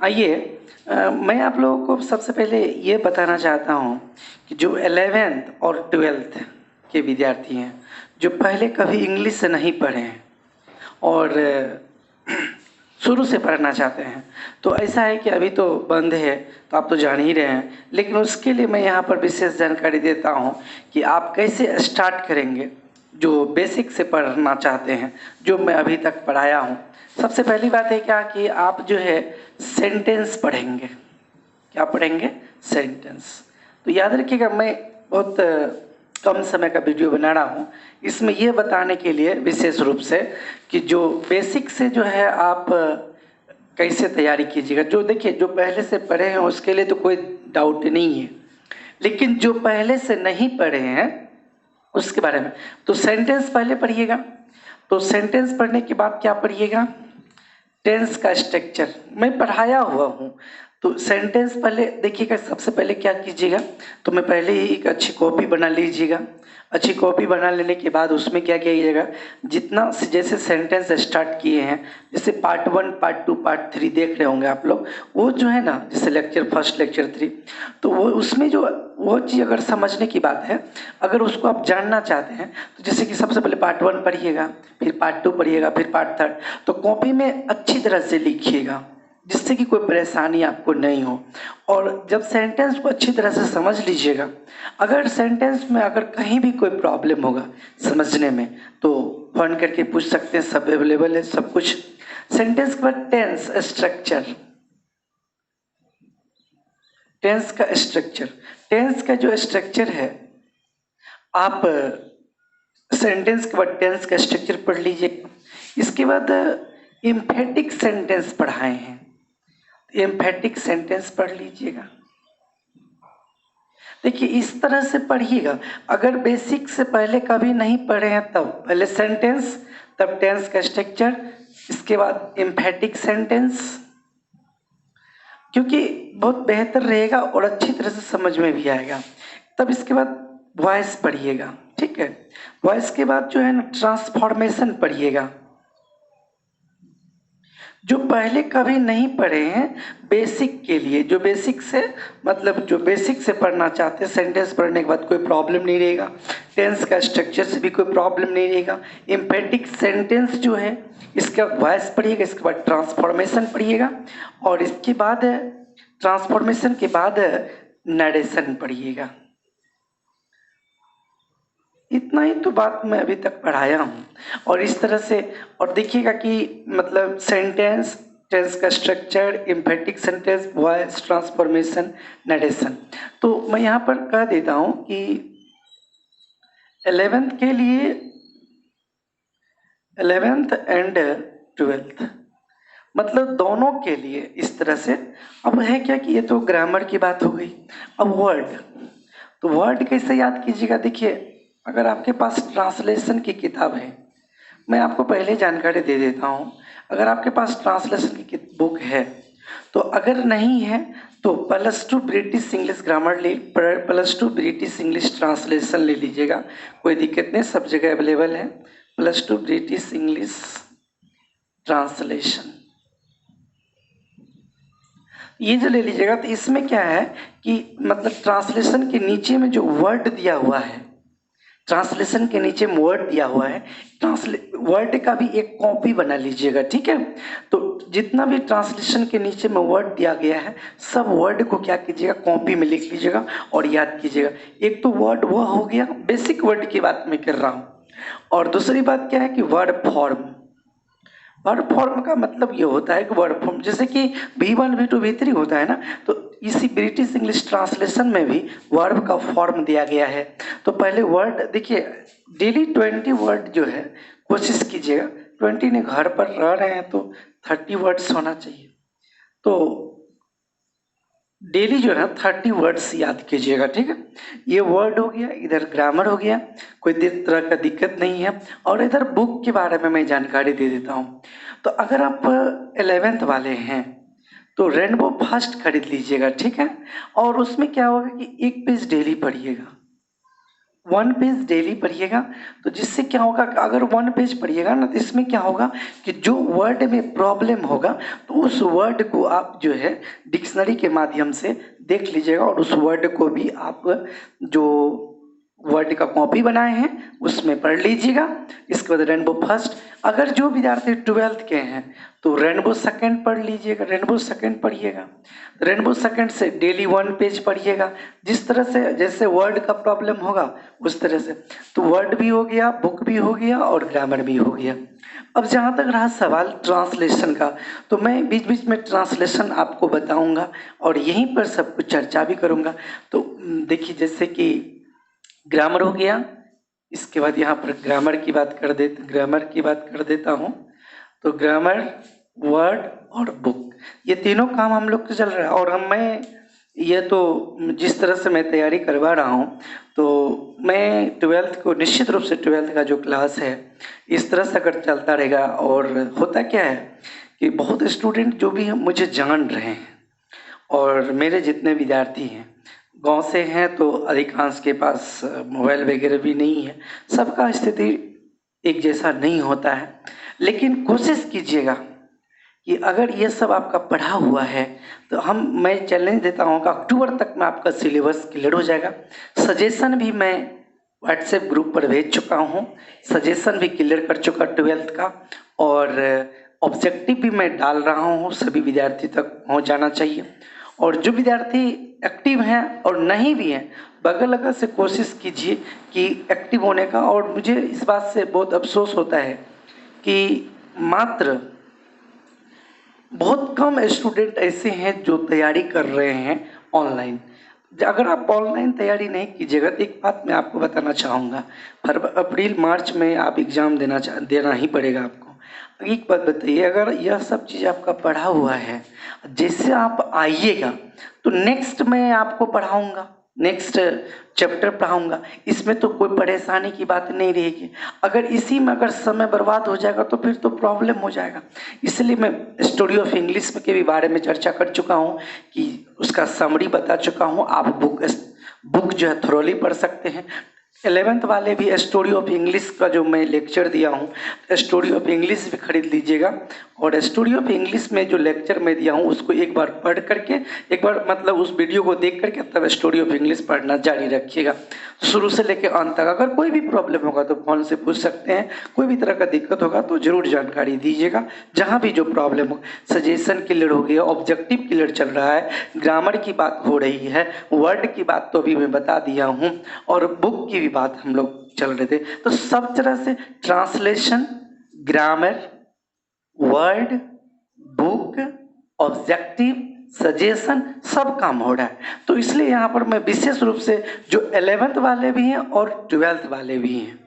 आइए, मैं आप लोगों को सबसे पहले ये बताना चाहता हूँ कि जो 11th और 12th के विद्यार्थी हैं, जो पहले कभी इंग्लिश से नहीं पढ़े हैं और शुरू से पढ़ना चाहते हैं, तो ऐसा है कि अभी तो बंद है, तो आप तो जान ही रहे हैं, लेकिन उसके लिए मैं यहाँ पर विशेष जानकारी देता हूँ कि आप कैसे स्टार्ट करेंगे जो बेसिक से पढ़ना चाहते हैं, जो मैं अभी तक पढ़ाया हूँ। सबसे पहली बात है क्या कि आप जो है सेंटेंस पढ़ेंगे। क्या पढ़ेंगे? सेंटेंस। तो याद रखिएगा, मैं बहुत कम समय का वीडियो बना रहा हूँ इसमें ये बताने के लिए विशेष रूप से कि जो बेसिक से जो है आप कैसे तैयारी कीजिएगा। जो देखिए, जो पहले से पढ़े हैं उसके लिए तो कोई डाउट नहीं है, लेकिन जो पहले से नहीं पढ़े हैं उसके बारे में तो सेंटेंस पहले पढ़िएगा। तो सेंटेंस पढ़ने के बाद क्या पढ़िएगा? टेंस का स्ट्रक्चर मैं पढ़ाया हुआ हूँ। तो सेंटेंस पहले देखिएगा, सबसे पहले क्या कीजिएगा, तो मैं पहले ही एक अच्छी कॉपी बना लीजिएगा। अच्छी कॉपी बना लेने के बाद उसमें क्या कीजिएगा, जितना जैसे सेंटेंस स्टार्ट किए हैं, जैसे पार्ट 1, पार्ट 2, पार्ट 3 देख रहे होंगे आप लोग, वो जो है ना, जैसे लेक्चर 1, लेक्चर 3, तो वो उसमें जो वो चीज़ अगर समझने की बात है, अगर उसको आप जानना चाहते हैं, तो जैसे कि सबसे पहले पार्ट 1 पढ़िएगा, फिर पार्ट 2 पढ़िएगा, फिर पार्ट 3, तो कॉपी में अच्छी तरह से लिखिएगा जिससे कि कोई परेशानी आपको नहीं हो। और जब सेंटेंस को अच्छी तरह से समझ लीजिएगा, अगर सेंटेंस में अगर कहीं भी कोई प्रॉब्लम होगा समझने में, तो फोन करके पूछ सकते हैं, सब अवेलेबल है सब कुछ। सेंटेंस के बाद टेंस स्ट्रक्चर। टेंस का स्ट्रक्चर, टेंस का जो स्ट्रक्चर है, आप सेंटेंस के बाद टेंस का स्ट्रक्चर पढ़ लीजिए। इसके बाद एम्फेटिक सेंटेंस पढ़ाए हैं, एम्फेटिक सेंटेंस पढ़ लीजिएगा। देखिए, इस तरह से पढ़िएगा। अगर बेसिक से पहले कभी नहीं पढ़े हैं, तब पहले सेंटेंस, तब टेंस का स्ट्रक्चर, इसके बाद एम्फेटिक सेंटेंस, क्योंकि बहुत बेहतर रहेगा और अच्छी तरह से समझ में भी आएगा। तब इसके बाद वॉइस पढ़िएगा, ठीक है। वॉइस के बाद जो है ना, ट्रांसफॉर्मेशन पढ़िएगा। जो पहले कभी नहीं पढ़े हैं, बेसिक के लिए, जो बेसिक से मतलब जो बेसिक से पढ़ना चाहते हैं, सेंटेंस पढ़ने के बाद कोई प्रॉब्लम नहीं रहेगा, टेंस का स्ट्रक्चर से भी कोई प्रॉब्लम नहीं रहेगा। एम्फेटिक सेंटेंस जो है, इसका वॉइस पढ़िएगा, इसके बाद ट्रांसफॉर्मेशन पढ़िएगा, और इसके बाद ट्रांसफॉर्मेशन के बाद नरेशन पढ़िएगा। इतना ही तो बात मैं अभी तक पढ़ाया हूँ। और इस तरह से, और देखिएगा कि मतलब सेंटेंस, टेंस का structure, emphatic sentence, voice, transformation, narration. तो मैं यहाँ पर कह देता हूँ कि 11th के लिए, 11th एंड 12th, मतलब दोनों के लिए इस तरह से। अब है क्या कि ये तो ग्रामर की बात हो गई। अब वर्ड, तो वर्ड कैसे याद कीजिएगा? देखिए, अगर आपके पास ट्रांसलेशन की किताब है, मैं आपको पहले जानकारी दे देता हूँ। अगर आपके पास ट्रांसलेशन की बुक है, तो अगर नहीं है तो +2 ब्रिटिश इंग्लिश ग्रामर ले, +2 ब्रिटिश इंग्लिश ट्रांसलेशन ले लीजिएगा, कोई दिक्कत नहीं, सब जगह अवेलेबल है। +2 ब्रिटिश इंग्लिश ट्रांसलेशन ये जो ले लीजिएगा, तो इसमें क्या है कि मतलब ट्रांसलेशन के नीचे में जो वर्ड दिया हुआ है, ट्रांसलेशन के नीचे वर्ड दिया हुआ है, वर्ड का भी एक कॉपी बना लीजिएगा, ठीक है। तो जितना भी ट्रांसलेशन के नीचे में वर्ड दिया गया है, सब वर्ड को क्या कीजिएगा, कॉपी में लिख लीजिएगा और याद कीजिएगा। एक तो वर्ड वो हो गया, बेसिक वर्ड की बात मैं कर रहा हूँ। और दूसरी बात क्या है कि वर्ड फॉर्म। वर्ड फॉर्म का मतलब ये होता है कि वर्ड फॉर्म, जैसे कि V1, V2, V3 होता है ना, तो इसी ब्रिटिश इंग्लिश ट्रांसलेशन में भी वर्ब का फॉर्म दिया गया है। तो पहले वर्ड देखिए, डेली 20 वर्ड जो है, कोशिश कीजिएगा, 20 ने घर पर रह रहे हैं तो 30 वर्ड्स होना चाहिए। तो डेली जो है 30 वर्ड्स याद कीजिएगा, ठीक है। ये वर्ड हो गया, इधर ग्रामर हो गया, कोई तरह का दिक्कत नहीं है। और इधर बुक के बारे में मैं जानकारी दे देता हूँ। तो अगर आप 11th वाले हैं तो रेनबो फास्ट खरीद लीजिएगा, ठीक है। और उसमें क्या होगा कि एक पेज डेली पढ़िएगा, 1 पेज डेली पढ़िएगा। तो जिससे क्या होगा कि अगर 1 पेज पढ़िएगा ना, तो इसमें क्या होगा कि जो वर्ड में प्रॉब्लम होगा तो उस वर्ड को आप जो है डिक्शनरी के माध्यम से देख लीजिएगा और उस वर्ड को भी आप जो वर्ड का कॉपी बनाए हैं उसमें पढ़ लीजिएगा। इसके बाद रेनबो फर्स्ट, अगर जो विद्यार्थी 12th के हैं तो रेनबो सेकंड पढ़ लीजिएगा, रेनबो सेकंड पढ़िएगा। रेनबो सेकंड से डेली 1 पेज पढ़िएगा। जिस तरह से जैसे वर्ड का प्रॉब्लम होगा उस तरह से, तो वर्ड भी हो गया, बुक भी हो गया और ग्रामर भी हो गया। अब जहाँ तक रहा सवाल ट्रांसलेशन का, तो मैं बीच बीच में ट्रांसलेशन आपको बताऊंगा और यहीं पर सब कुछ चर्चा भी करूंगा। तो देखिए, जैसे कि ग्रामर हो गया, इसके बाद यहाँ पर ग्रामर की बात कर देता हूँ। तो ग्रामर, वर्ड और बुक, ये तीनों काम हम लोग को चल रहा है। और मैं ये तो जिस तरह से मैं तैयारी करवा रहा हूँ, तो मैं 12th को निश्चित रूप से 12th का जो क्लास है इस तरह से अगर चलता रहेगा। और होता क्या है कि बहुत स्टूडेंट जो भी मुझे जान रहे हैं और मेरे जितने विद्यार्थी हैं गांव से हैं, तो अधिकांश के पास मोबाइल वगैरह भी नहीं है। सबका स्थिति एक जैसा नहीं होता है, लेकिन कोशिश कीजिएगा कि अगर ये सब आपका पढ़ा हुआ है तो मैं चैलेंज देता हूँ कि अक्टूबर तक में आपका सिलेबस क्लियर हो जाएगा। सजेशन भी मैं व्हाट्सएप ग्रुप पर भेज चुका हूँ, सजेशन भी क्लियर कर चुका 12th का, और ऑब्जेक्टिव भी मैं डाल रहा हूँ, सभी विद्यार्थी तक पहुँच जाना चाहिए। और जो विद्यार्थी एक्टिव हैं और नहीं भी हैं, बगल अगल से कोशिश कीजिए कि एक्टिव होने का। और मुझे इस बात से बहुत अफसोस होता है कि मात्र बहुत कम स्टूडेंट ऐसे हैं जो तैयारी कर रहे हैं ऑनलाइन। अगर आप ऑनलाइन तैयारी नहीं कीजिएगा, तो एक बात मैं आपको बताना चाहूँगा, अप्रैल मार्च में आप एग्ज़ाम देना ही पड़ेगा आपको। एक बात बताइए, अगर यह सब चीज़ आपका पढ़ा हुआ है, जैसे आप आइएगा तो नेक्स्ट मैं आपको पढ़ाऊँगा, नेक्स्ट चैप्टर पढ़ाऊँगा, इसमें तो कोई परेशानी की बात नहीं रहेगी। अगर इसी में अगर समय बर्बाद हो जाएगा तो फिर तो प्रॉब्लम हो जाएगा। इसलिए मैं स्टोरी ऑफ इंग्लिश के भी बारे में चर्चा कर चुका हूँ कि उसका समरी बता चुका हूँ। आप बुक जो है थोरोली पढ़ सकते हैं। 11th वाले भी स्टोरी ऑफ इंग्लिश का जो मैं लेक्चर दिया हूँ, स्टोरी ऑफ इंग्लिश भी खरीद लीजिएगा। और स्टोरी ऑफ इंग्लिश में जो लेक्चर मैं दिया हूँ उसको एक बार पढ़ करके, एक बार मतलब उस वीडियो को देख करके तब स्टोरी ऑफ इंग्लिश पढ़ना जारी रखिएगा, शुरू से लेकर अंत तक। अगर कोई भी प्रॉब्लम होगा तो फ़ोन से पूछ सकते हैं, कोई भी तरह का दिक्कत होगा तो ज़रूर जानकारी दीजिएगा। जहाँ भी जो प्रॉब्लम हो, सजेशन क्लियर हो गया, ऑब्जेक्टिव क्लियर चल रहा है, ग्रामर की बात हो रही है, वर्ड की बात तो अभी मैं बता दिया हूँ, और बुक की भी बात हम लोग चल रहे थे। तो सब तरह से translation, grammar, word, book, objective, suggestion, सब काम हो रहा है। तो इसलिए यहाँ पर मैं विशेष रूप से जो 11th वाले भी हैं और 12th वाले भी हैं,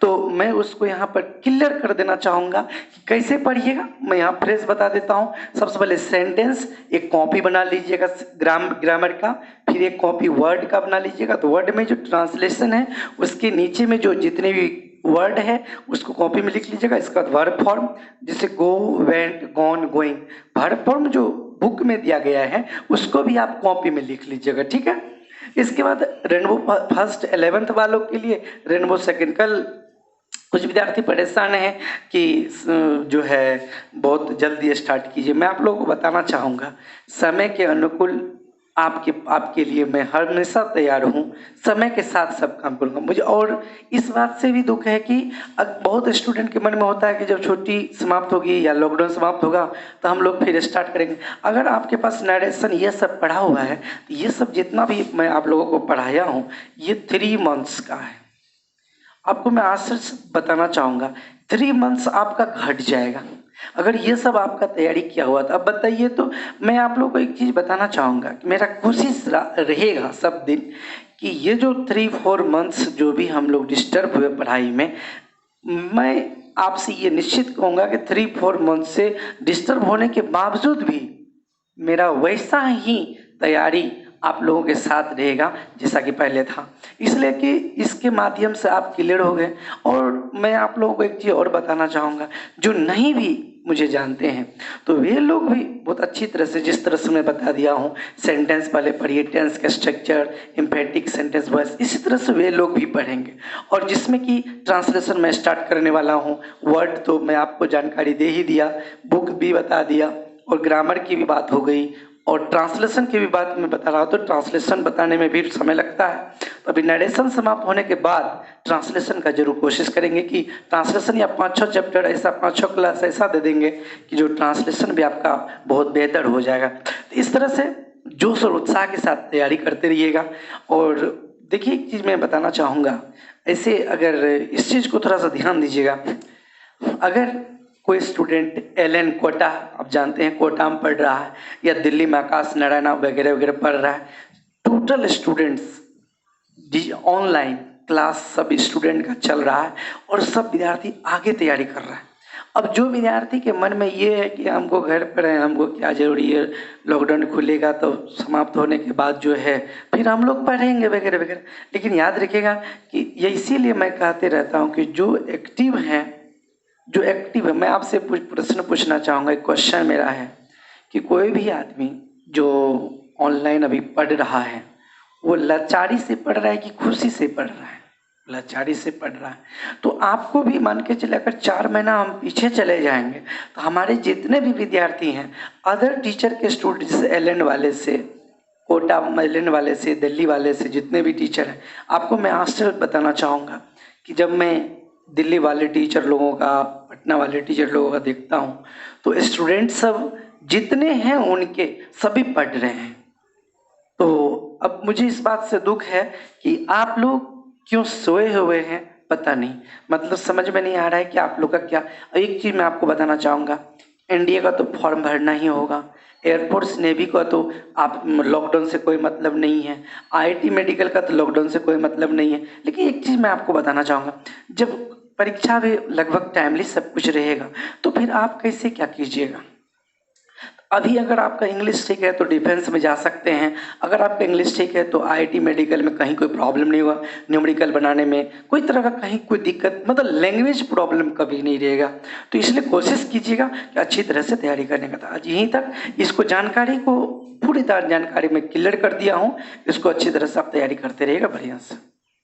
तो मैं उसको यहाँ पर क्लियर कर देना चाहूँगा कि कैसे पढ़िएगा। मैं यहाँ फ्रेज बता देता हूँ। सबसे पहले सेंटेंस एक कॉपी बना लीजिएगा ग्रामर का, फिर एक कॉपी वर्ड का बना लीजिएगा। तो वर्ड में जो ट्रांसलेशन है उसके नीचे में जो जितने भी वर्ड है उसको कॉपी में लिख लीजिएगा। इसके बाद वर्ब फॉर्म, जैसे go, went, gone, going, verb form जो बुक में दिया गया है उसको भी आप कॉपी में लिख लीजिएगा, ठीक है। इसके बाद रेनबो फर्स्ट 11th वालों के लिए, रेनबो सेकंड। कल कुछ विद्यार्थी परेशान हैं कि जो है बहुत जल्दी स्टार्ट कीजिए। मैं आप लोगों को बताना चाहूँगा, समय के अनुकूल आपके लिए मैं हमेशा तैयार हूँ, समय के साथ सब काम करूँगा। मुझे और इस बात से भी दुख है कि बहुत स्टूडेंट के मन में होता है कि जब छुट्टी समाप्त होगी या लॉकडाउन समाप्त होगा तो हम लोग फिर स्टार्ट करेंगे। अगर आपके पास नरेशन ये सब पढ़ा हुआ है, तो ये सब जितना भी मैं आप लोगों को पढ़ाया हूँ ये 3 मंथ्स का है। आपको मैं आज से बताना चाहूँगा 3 मंथ्स आपका घट जाएगा अगर ये सब आपका तैयारी किया हुआ था। अब बताइए, तो मैं आप लोगों को एक चीज़ बताना चाहूँगा कि मेरा कोशिश रहेगा सब दिन कि ये जो 3-4 मंथ्स जो भी हम लोग डिस्टर्ब हुए पढ़ाई में, मैं आपसे ये निश्चित कहूँगा कि 3-4 मंथ से डिस्टर्ब होने के बावजूद भी मेरा वैसा ही तैयारी आप लोगों के साथ रहेगा जैसा कि पहले था, इसलिए कि इसके माध्यम से आप क्लियर हो गए। और मैं आप लोगों को एक चीज़ और बताना चाहूँगा, जो नहीं भी मुझे जानते हैं, तो वे लोग भी बहुत अच्छी तरह से, जिस तरह से मैं बता दिया हूँ, सेंटेंस पहले पढ़िए, टेंस का स्ट्रक्चर, एम्फेटिक, सेंटेंस वॉइस, इसी तरह से वे लोग भी पढ़ेंगे। और जिसमें कि ट्रांसलेशन मैं स्टार्ट करने वाला हूँ। वर्ड तो मैं आपको जानकारी दे ही दिया, बुक भी बता दिया, और ग्रामर की भी बात हो गई, और ट्रांसलेशन की भी बात मैं बता रहा हूँ। तो ट्रांसलेशन बताने में भी समय लगता है, तो अभी नरेशन समाप्त होने के बाद ट्रांसलेशन का जरूर कोशिश करेंगे कि ट्रांसलेशन या 5-6 चैप्टर ऐसा, 5-6 क्लास ऐसा दे देंगे कि जो ट्रांसलेशन भी आपका बहुत बेहतर हो जाएगा। तो इस तरह से जोश और उत्साह के साथ तैयारी करते रहिएगा। और देखिए, एक चीज़ मैं बताना चाहूँगा, ऐसे अगर इस चीज़ को थोड़ा सा ध्यान दीजिएगा, अगर कोई स्टूडेंट एलएन कोटा, आप जानते हैं कोटा में पढ़ रहा है, या दिल्ली में आकाश नारायणा वगैरह वगैरह पढ़ रहा है, टोटल स्टूडेंट्स ऑनलाइन क्लास सब स्टूडेंट का चल रहा है और सब विद्यार्थी आगे तैयारी कर रहा है। अब जो विद्यार्थी के मन में ये है कि हमको घर पर है, हमको क्या जरूरी है, लॉकडाउन खुलेगा तो समाप्त होने के बाद जो है फिर हम लोग पढ़ेंगे वगैरह वगैरह, लेकिन याद रखिएगा कि ये इसीलिए मैं कहते रहता हूँ कि जो एक्टिव है, मैं आपसे प्रश्न पूछना चाहूँगा। एक क्वेश्चन मेरा है कि कोई भी आदमी जो ऑनलाइन अभी पढ़ रहा है, वो लाचारी से पढ़ रहा है कि खुशी से पढ़ रहा है? लाचारी से पढ़ रहा है। तो आपको भी मान के चले, अगर 4 महीना हम पीछे चले जाएंगे तो हमारे जितने भी विद्यार्थी हैं, अदर टीचर के स्टूडेंट, जैसे एलएन वाले से, कोटा एलएन वाले से, दिल्ली वाले से, जितने भी टीचर हैं, आपको मैं आश्चर्य बताना चाहूँगा कि जब मैं दिल्ली वाले टीचर लोगों का, पटना वाले टीचर लोगों का देखता हूँ, तो स्टूडेंट सब जितने हैं उनके सभी पढ़ रहे हैं। तो अब मुझे इस बात से दुख है कि आप लोग क्यों सोए हुए हैं पता नहीं, मतलब समझ में नहीं आ रहा है कि आप लोग का क्या। एक चीज़ मैं आपको बताना चाहूँगा, एनडीए का तो फॉर्म भरना ही होगा, एयरफोर्स नेवी का तो आप लॉकडाउन से कोई मतलब नहीं है, आईआईटी मेडिकल का तो लॉकडाउन से कोई मतलब नहीं है। लेकिन एक चीज़ मैं आपको बताना चाहूँगा, जब परीक्षा भी लगभग टाइमली सब कुछ रहेगा तो फिर आप कैसे क्या कीजिएगा। अभी अगर आपका इंग्लिश ठीक है तो डिफेंस में जा सकते हैं, अगर आपका इंग्लिश ठीक है तो आईआईटी मेडिकल में कहीं कोई प्रॉब्लम नहीं होगा, न्यूमेरिकल बनाने में कोई तरह का कहीं कोई दिक्कत, मतलब लैंग्वेज प्रॉब्लम कभी नहीं रहेगा। तो इसलिए कोशिश कीजिएगा कि अच्छी तरह से तैयारी करने का। आज यहीं तक, इसको जानकारी को पूरी तरह जानकारी में क्लियर कर दिया हूँ, इसको अच्छी तरह से आप तैयारी करते रहिएगा बढ़िया से।